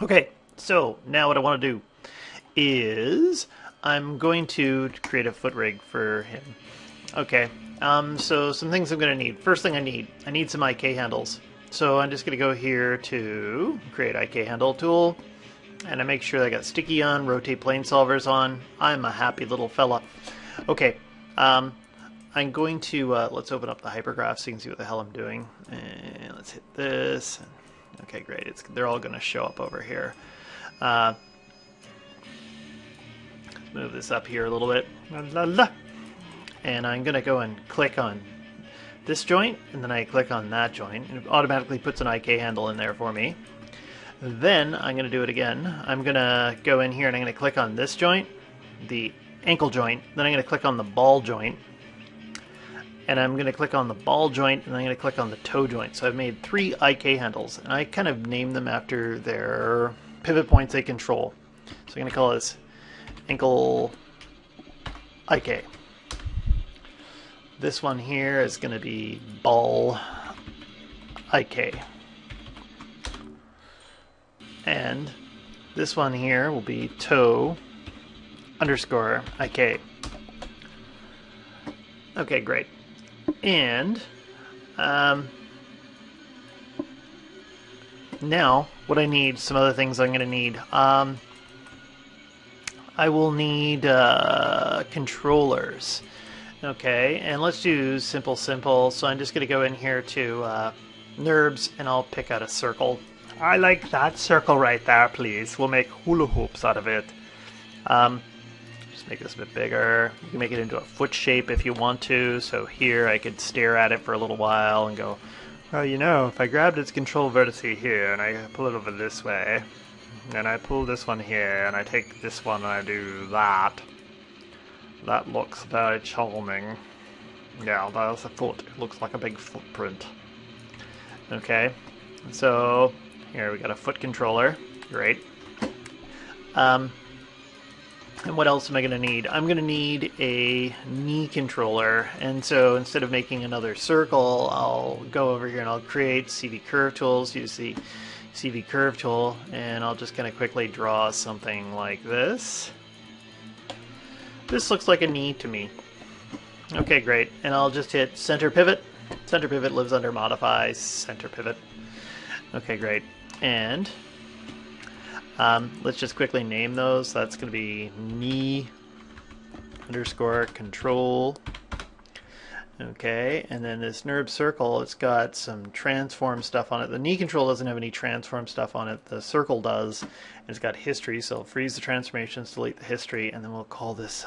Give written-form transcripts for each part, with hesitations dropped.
Okay, so now what I want to do is I'm going to create a foot rig for him. Okay, so some things I'm going to need. First thing I need some IK handles. So I'm just going to go here to create IK handle tool, and I make sure I got sticky on, rotate plane solvers on. I'm a happy little fella. Okay, I'm going to, let's open up the hypergraph so you can see what the hell I'm doing. And let's hit this. Okay, great. They're all going to show up over here. Let's move this up here a little bit. La, la, la. And I'm going to go and click on this joint, and then I click on that joint, and it automatically puts an IK handle in there for me. Then I'm going to do it again. I'm going to go in here and I'm going to click on this joint, the ankle joint, then I'm going to click on the ball joint, and I'm going to click on the ball joint, and I'm going to click on the toe joint. So I've made 3 IK handles, and I kind of named them after their pivot points they control. So I'm going to call this ankle IK. This one here is going to be ball IK. And this one here will be toe underscore IK. Okay, great. And now what I need, some other things I'm going to need. I will need controllers. Okay, and let's do simple. So I'm just going to go in here to NURBS, and I'll pick out a circle. I like that circle right there, please. We'll make hula hoops out of it. Just make this a bit bigger. You can make it into a foot shape if you want to. So here I could stare at it for a little while and go, well, you know, if I grabbed its control vertex here and I pull it over this way, and I pull this one here and I take this one and I do that, that looks very charming. Yeah, there's a foot. It looks like a big footprint. Okay, so here we got a foot controller. Great. And what else am I going to need? I'm going to need a knee controller. And so instead of making another circle, I'll go over here and I'll create CV curve tools, use the CV curve tool, and I'll just kind of quickly draw something like this. This looks like a knee to me. Okay, great. And I'll just hit center pivot. Center pivot lives under modify center pivot. Okay, great. And let's just quickly name those. That's going to be knee underscore control. Okay, and then this NURB circle, it's got some transform stuff on it. The knee control doesn't have any transform stuff on it. The circle does. And it's got history, so I'll freeze the transformations, delete the history, and then we'll call this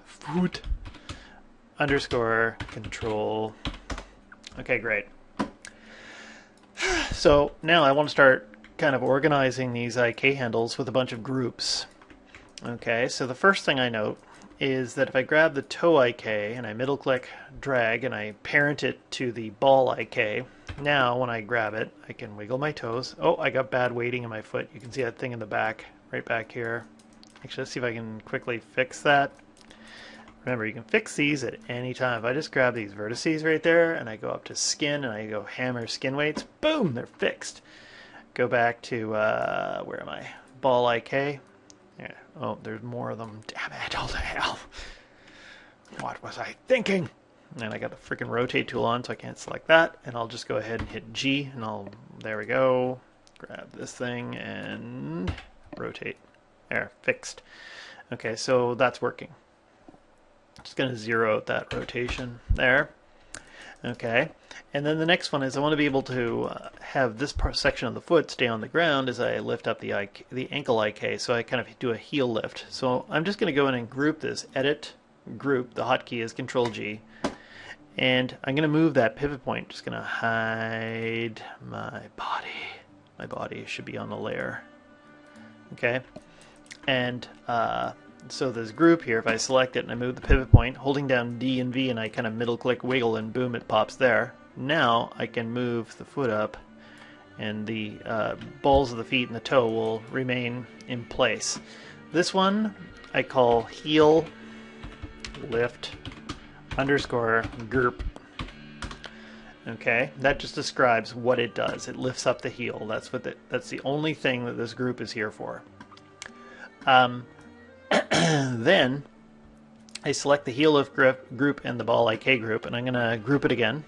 foot underscore control. Okay, great. So now I want to start kind of organizing these IK handles with a bunch of groups. Okay, so the first thing I note is that if I grab the toe IK and I middle click, drag, and I parent it to the ball IK, now when I grab it, I can wiggle my toes. Oh, I got bad weighting in my foot. You can see that thing in the back, right back here. Actually, let's see if I can quickly fix that. Remember, you can fix these at any time. If I just grab these vertices right there and I go up to skin and I go hammer skin weights, boom, they're fixed. Go back to, where am I? Ball IK. Yeah. Oh, there's more of them. Damn it, all the hell. What was I thinking? And I got the freaking rotate tool on, so I can't select that. And I'll just go ahead and hit G, and there we go. Grab this thing and rotate. There, fixed. Okay, so that's working. Just going to zero out that rotation there. Okay, and then the next one is I want to be able to have this section of the foot stay on the ground as I lift up the ankle IK, so I kind of do a heel lift. So I'm just going to go in and group this, edit, group, the hotkey is Control G, and I'm going to move that pivot point, just going to hide my body. My body should be on the layer. Okay, and so this group here, if I select it and I move the pivot point, holding down D and V and I kind of middle click wiggle and boom, it pops there. Now I can move the foot up and the balls of the feet and the toe will remain in place. This one I call heel lift underscore group. Okay, that just describes what it does. It lifts up the heel. That's the only thing that this group is here for. Then I select the heel lift group and the ball IK group, and I'm going to group it again.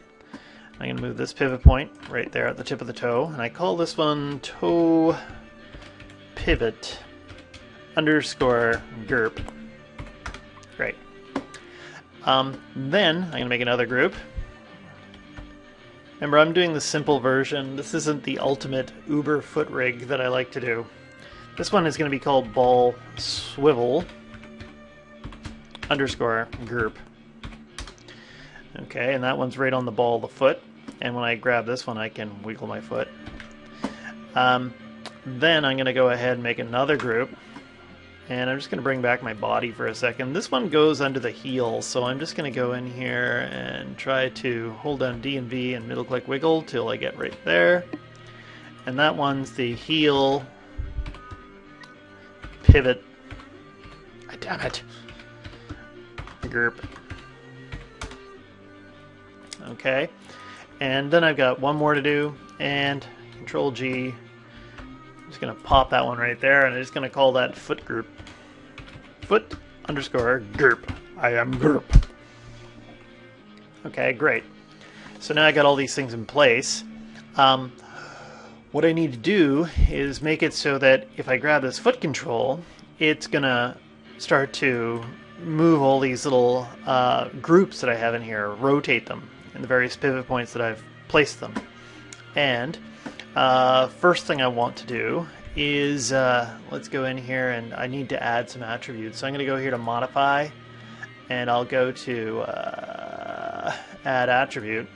I'm going to move this pivot point right there at the tip of the toe, and I call this one toe pivot underscore GURP. Great. Then I'm going to make another group. Remember, I'm doing the simple version. This isn't the ultimate uber foot rig that I like to do. This one is going to be called ball swivel underscore GURP. Okay, and that one's right on the ball of the foot. And when I grab this one, I can wiggle my foot. Then I'm going to go ahead and make another group. And I'm just going to bring back my body for a second. This one goes under the heel, so I'm just going to go in here and try to hold down D and V and middle click wiggle till I get right there. And that one's the heel pivot. Damn it. GURP. Okay. And then I've got one more to do, and Control G. I'm just going to pop that one right there, and I'm just going to call that foot group. Foot underscore GURP. I am GURP. Okay, great. So now I got all these things in place. What I need to do is make it so that if I grab this foot control, it's going to start to move all these little groups that I have in here, rotate them in the various pivot points that I've placed them. And first thing I want to do is let's go in here, and I need to add some attributes. So I'm going to go here to modify, and I'll go to add attribute.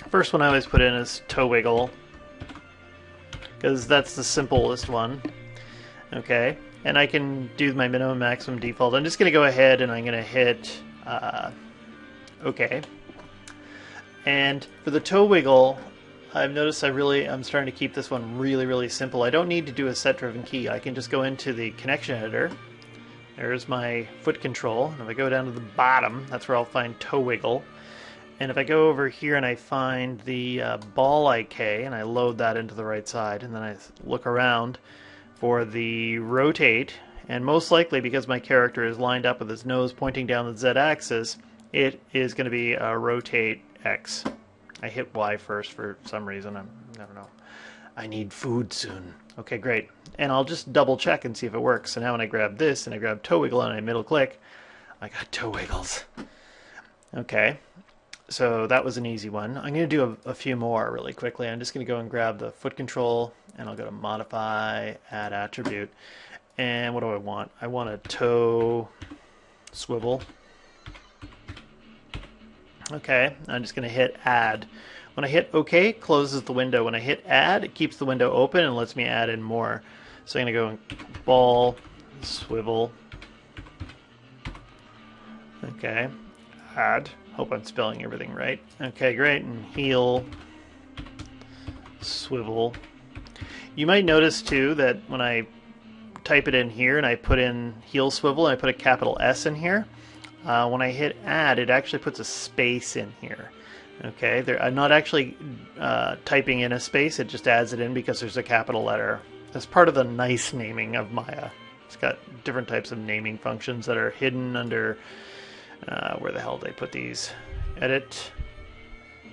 First one I always put in is toe wiggle, because that's the simplest one. Okay, and I can do my minimum maximum default. I'm just going to go ahead and I'm going to hit OK. And for the toe wiggle, I've noticed I'm starting to keep this one really simple. I don't need to do a set driven key. I can just go into the connection editor. There's my foot control. And if I go down to the bottom, that's where I'll find toe wiggle. And if I go over here and I find the ball IK and I load that into the right side, and then I look around for the rotate, and most likely because my character is lined up with his nose pointing down the Z axis, it is going to be a rotate X. I hit Y first for some reason. I don't know. I need food soon. Okay, great. And I'll just double check and see if it works. So now when I grab this and I grab toe wiggle and I middle click, I got toe wiggles. Okay, so that was an easy one. I'm going to do a few more really quickly. I'm just going to go and grab the foot control, and I'll go to modify, add attribute. And what do I want? I want a toe swivel. Okay, I'm just going to hit add. When I hit OK, it closes the window. When I hit add, it keeps the window open and lets me add in more. So I'm going to go and ball, swivel. Okay, add. Hope I'm spelling everything right. Okay, great. And heel, swivel. You might notice too that when I type it in here and I put in heel swivel and I put a capital S in here, when I hit add, it actually puts a space in here. Okay, I'm not actually typing in a space, it just adds it in because there's a capital letter. That's part of the nice naming of Maya. It's got different types of naming functions that are hidden under, where the hell did I put these? Edit,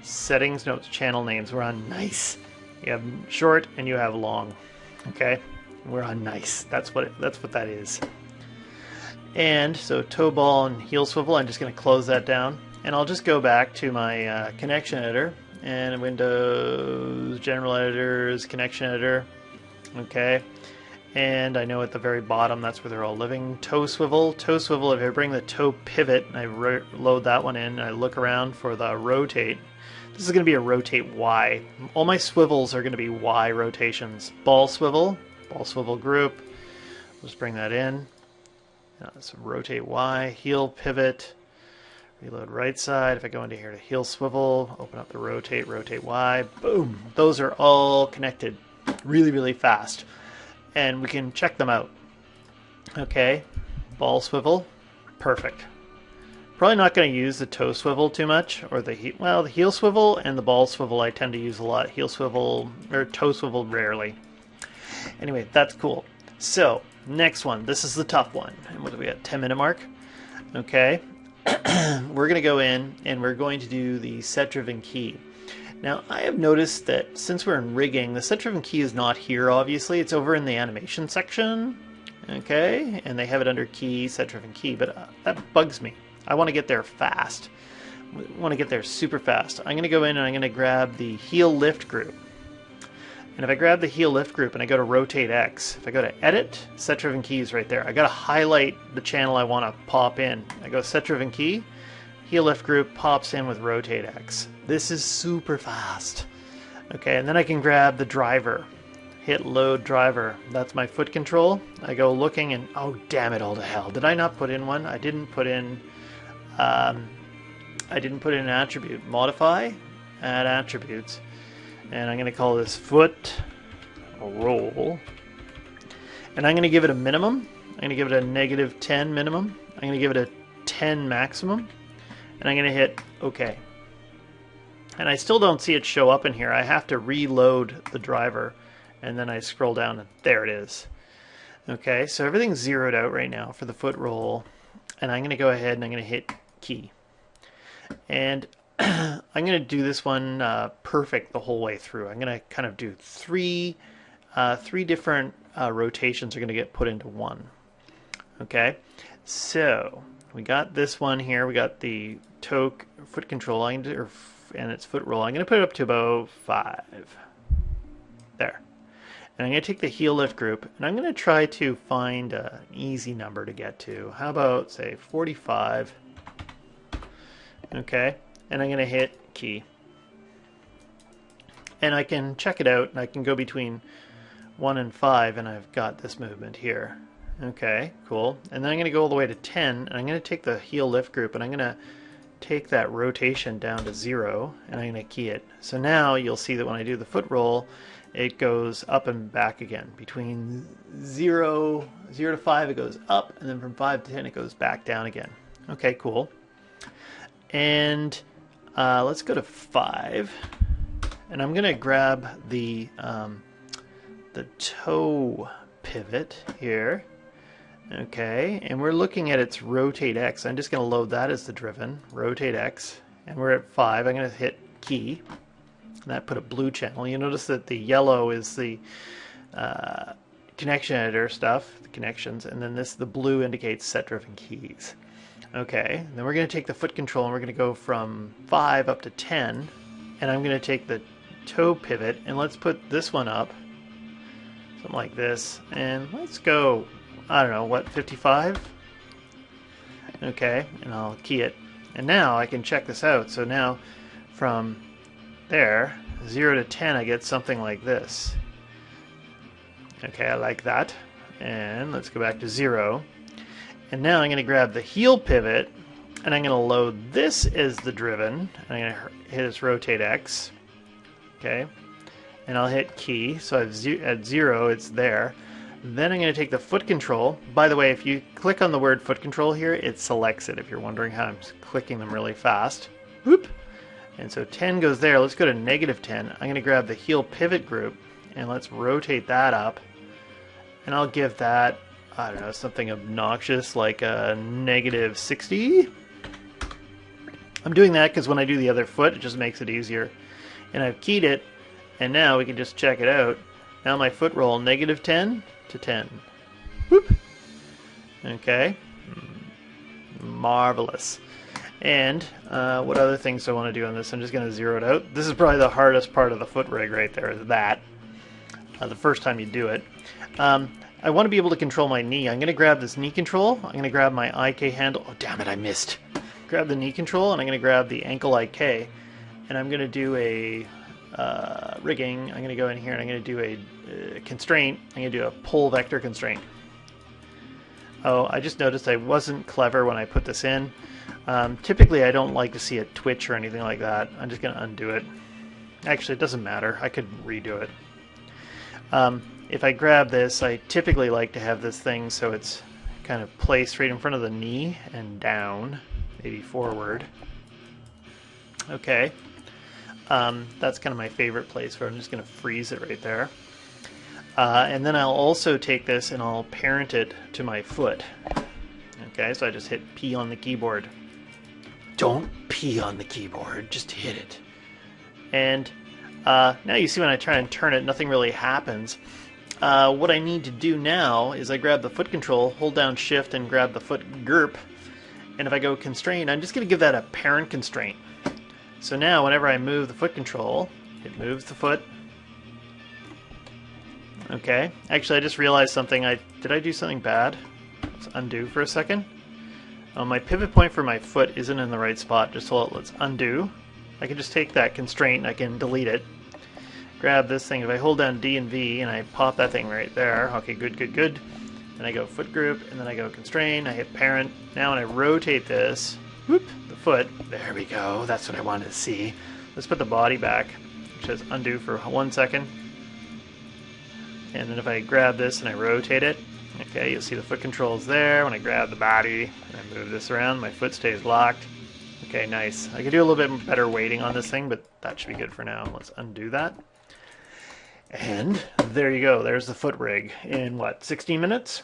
settings, no, it's channel names. We're on nice. You have short and you have long. Okay, we're on nice. That's what that is. And so toe ball and heel swivel, I'm just going to close that down. And I'll just go back to my connection editor, and Windows, General Editors, Connection Editor. Okay, and I know at the very bottom that's where they're all living. Toe swivel. Toe swivel, if I bring the toe pivot and I load that one in, and I look around for the rotate, this is going to be a rotate Y. All my swivels are going to be Y rotations. Ball swivel group. Let's bring that in. So rotate Y, heel pivot, reload right side. If I go into here to heel swivel, open up the rotate Y, boom. Those are all connected really fast. And we can check them out. Okay, ball swivel, perfect. Probably not going to use the toe swivel too much, or the heel swivel and the ball swivel I tend to use a lot. Heel swivel or toe swivel rarely. Anyway, that's cool. So next one, this is the tough one. And what do we got? 10-minute mark. Okay, we're going to go in and we're going to do the set-driven key. Now I have noticed that since we're in rigging, the set-driven key is not here. Obviously, it's over in the animation section. Okay, and they have it under key, set-driven key, but that bugs me. I want to get there fast. I want to get there super fast. I'm going to go in and I'm going to grab the heel lift group. And if I grab the heel lift group and I go to rotate X, if I go to edit, set-driven key is right there. I got to highlight the channel I want to pop in. I go set-driven key, heel lift group pops in with rotate X. This is super fast. Okay, and then I can grab the driver. Hit load driver. That's my foot control. I go looking and oh damn it all to hell. Did I not put in one? I didn't put in an attribute. Modify, add attributes. And I'm going to call this foot roll. And I'm going to give it a minimum. I'm going to give it a -10 minimum. I'm going to give it a 10 maximum. And I'm going to hit OK. And I still don't see it show up in here. I have to reload the driver. And then I scroll down and there it is. Okay, so everything's zeroed out right now for the foot roll. And I'm going to go ahead and I'm going to hit key. And I'm going to do this one perfect the whole way through. I'm going to kind of do three different rotations are going to get put into one. Okay, so we got this one here. We got the toe foot control and its foot roll. I'm going to put it up to about 5. There. And I'm going to take the heel lift group and I'm going to try to find an easy number to get to. How about, say, 45? Okay, and I'm going to hit key. And I can check it out and I can go between 1 and 5 and I've got this movement here. Okay, cool. And then I'm going to go all the way to 10 and I'm going to take the heel lift group and I'm going to take that rotation down to 0 and I'm going to key it. So now you'll see that when I do the foot roll, it goes up and back again. Between 0 to 5 it goes up, and then from 5 to 10 it goes back down again. Okay, cool. And let's go to 5. And I'm going to grab the toe pivot here. Okay, and we're looking at its rotate X. I'm just going to load that as the driven, rotate X. And we're at 5. I'm going to hit key. And that put a blue channel. You notice that the yellow is the connection editor stuff, the connections, and then the blue indicates set-driven keys. Okay, then we're going to take the foot control and we're going to go from 5 up to 10, and I'm going to take the toe pivot and let's put this one up, something like this, and let's go, I don't know, what, 55? Okay, and I'll key it. And now I can check this out. So now from there, 0 to 10, I get something like this. Okay, I like that. And let's go back to 0. And now I'm going to grab the heel pivot, and I'm going to load this as the driven. And I'm going to hit its rotate X. Okay, and I'll hit key. So at 0, it's there. Then I'm going to take the foot control. By the way, if you click on the word foot control here, it selects it. If you're wondering how I'm clicking them really fast. Whoop. And so 10 goes there. Let's go to -10. I'm going to grab the heel pivot group and let's rotate that up. And I'll give that, I don't know, something obnoxious like a -60. I'm doing that because when I do the other foot, it just makes it easier. And I've keyed it, and now we can just check it out. Now my foot roll, -10 to 10. Whoop. Okay. Marvelous. And what other things do I want to do on this? I'm just going to zero it out. This is probably the hardest part of the foot rig right there, is that. The first time you do it. I want to be able to control my knee. I'm going to grab this knee control. I'm going to grab my IK handle. Oh, damn it, I missed. Grab the knee control, and I'm going to grab the ankle IK. And I'm going to do a rigging. I'm going to go in here, and I'm going to do a constraint. I'm going to do a pull vector constraint. Oh, I just noticed I wasn't clever when I put this in. Typically, I don't like to see it twitch or anything like that. I'm just going to undo it. Actually, it doesn't matter. I could redo it. If I grab this, I typically like to have this thing so it's kind of placed right in front of the knee and down. maybe forward. Okay. That's kind of my favorite place where I'm just going to freeze it right there. And then I'll also take this and I'll parent it to my foot. Okay, so I just hit P on the keyboard. Don't P on the keyboard, just hit it. And now you see when I try and turn it, nothing really happens. What I need to do now is I grab the foot control, hold down shift and grab the foot GURP. And if I go constrain, I'm just going to give that a parent constraint. So now whenever I move the foot control, it moves the foot. Okay, actually I just realized something. Did I do something bad? Let's undo for a second. My pivot point for my foot isn't in the right spot. Just hold it. Let's undo. I can just take that constraint and I can delete it. Grab this thing. If I hold down D and V and I pop that thing right there. Okay, good, good, good. Then I go foot group and then I go constrain. I hit parent. Now when I rotate this, whoop, the foot. There we go. That's what I wanted to see. Let's put the body back. Which says undo for 1 second. And then if I grab this and I rotate it, okay, you'll see the foot controls there. When I grab the body and I move this around, my foot stays locked. Okay, nice. I could do a little bit better weighting on this thing, but that should be good for now. Let's undo that. And there you go. There's the foot rig in, what, 16 minutes?